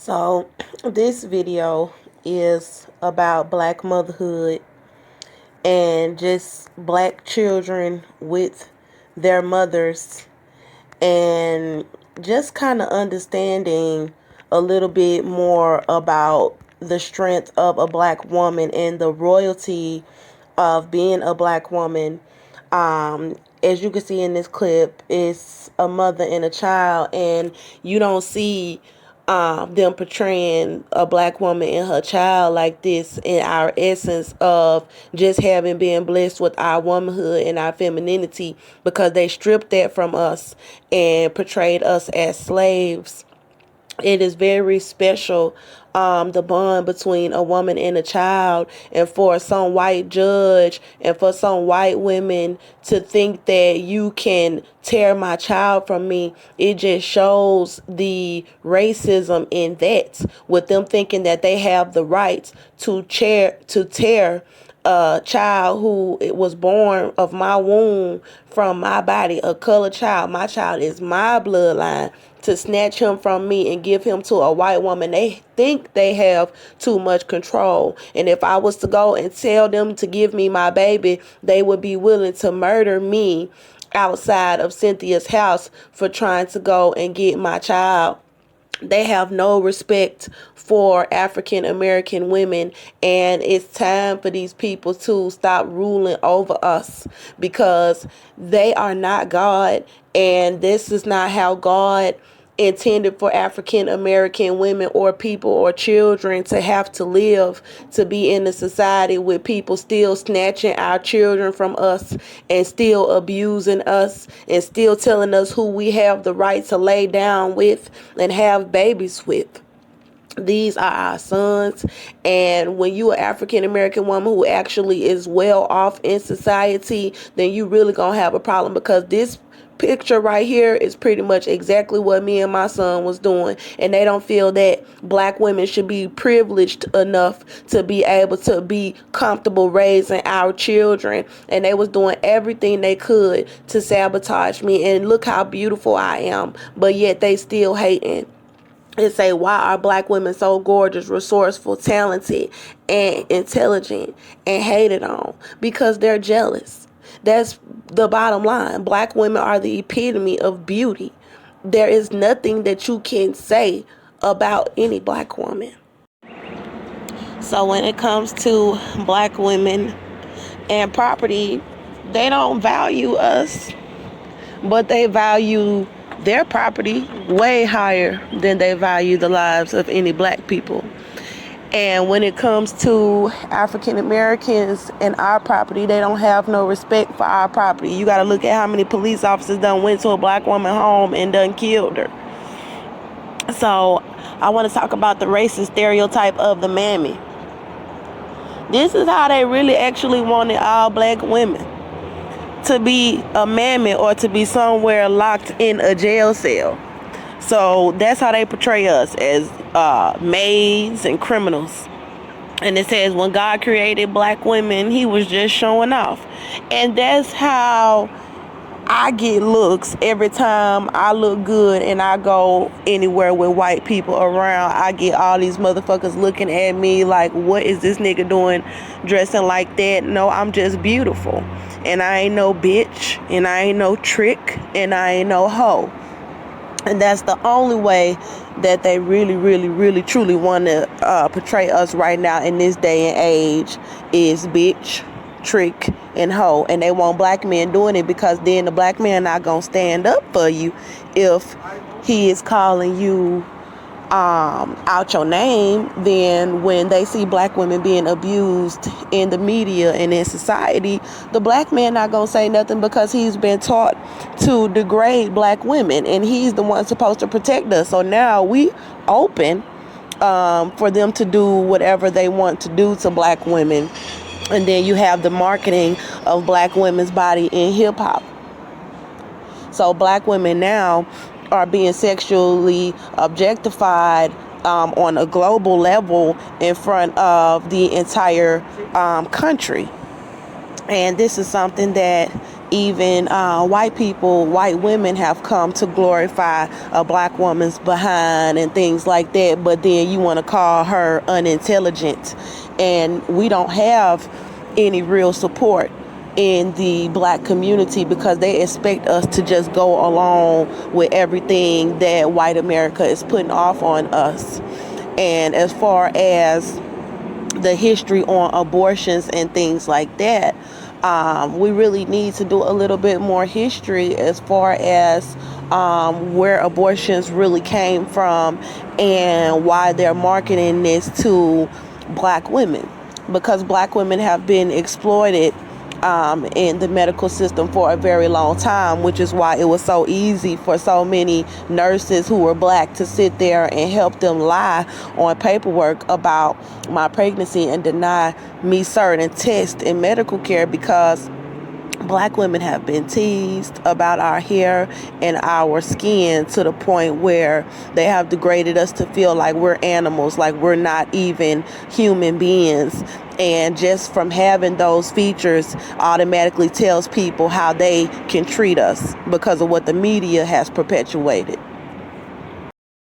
So this video is about black motherhood and just black children with their mothers, and just kind of understanding a little bit more about the strength of a black woman and the royalty of being a black woman. As you can see in this clip, it's a mother and a child, and you don't see them portraying a black woman and her child like this in our essence of just having been blessed with our womanhood and our femininity, because they stripped that from us and portrayed us as slaves. It is very special, the bond between a woman and a child, and for some white judge and for some white women to think that you can tear my child from me. It just shows the racism in that, with them thinking that they have the right to tear a child who was born of my womb, from my body, a colored child. My child is my bloodline. To snatch him from me and give him to a white woman, they think they have too much control. And if I was to go and tell them to give me my baby, they would be willing to murder me outside of Cynthia's house for trying to go and get my child. They have no respect for African American women, and it's time for these people to stop ruling over us, because they are not God, and this is not how God intended for African American women or people or children to have to live, to be in a society with people still snatching our children from us and still abusing us and still telling us who we have the right to lay down with and have babies with. These are our sons, and when you are an African American woman who actually is well off in society, then you really gonna have a problem, because this picture right here is pretty much exactly what me and my son was doing. And they don't feel that black women should be privileged enough to be able to be comfortable raising our children, and they was doing everything they could to sabotage me. And look how beautiful I am, but yet they still hating and say, why are black women so gorgeous, resourceful, talented, and intelligent, and hated on? Because they're jealous. That's the bottom line. Black women are the epitome of beauty. There is nothing that you can say about any black woman. So when it comes to black women and property, they don't value us, but they value their property way higher than they value the lives of any black people. And when it comes to African Americans and our property, they don't have no respect for our property. You got to look at how many police officers done went to a black woman home and done killed her. So I want to talk about the racist stereotype of the mammy. This is how they really actually wanted all black women to be a mammy, or to be somewhere locked in a jail cell. So that's how they portray us, as maids and criminals. And it says when God created black women, he was just showing off. And that's how I get looks every time I look good and I go anywhere with white people around. I get all these motherfuckers looking at me like, what is this nigga doing dressing like that? No, I'm just beautiful. And I ain't no bitch, and I ain't no trick, and I ain't no hoe. And that's the only way that they really, really, really, truly want to portray us right now in this day and age, is bitch, trick, and hoe. And they want black men doing it, because then the black man not gonna stand up for you if he is calling you out your name. Then when they see black women being abused in the media and in society, the black man not gonna say nothing, because he's been taught to degrade black women, and he's the one supposed to protect us. So now we open for them to do whatever they want to do to black women. And then you have the marketing of black women's body in hip hop. So black women now are being sexually objectified on a global level in front of the entire country. And this is something that Even white women have come to glorify a black woman's behind and things like that, but then you want to call her unintelligent. And we don't have any real support in the black community because they expect us to just go along with everything that white America is putting off on us. And as far as the history on abortions and things like that, we really need to do a little bit more history as far as where abortions really came from and why they're marketing this to black women, because black women have been exploited in the medical system for a very long time, which is why it was so easy for so many nurses who were black to sit there and help them lie on paperwork about my pregnancy and deny me certain tests in medical care, because black women have been teased about our hair and our skin to the point where they have degraded us to feel like we're animals, like we're not even human beings. And just from having those features automatically tells people how they can treat us because of what the media has perpetuated.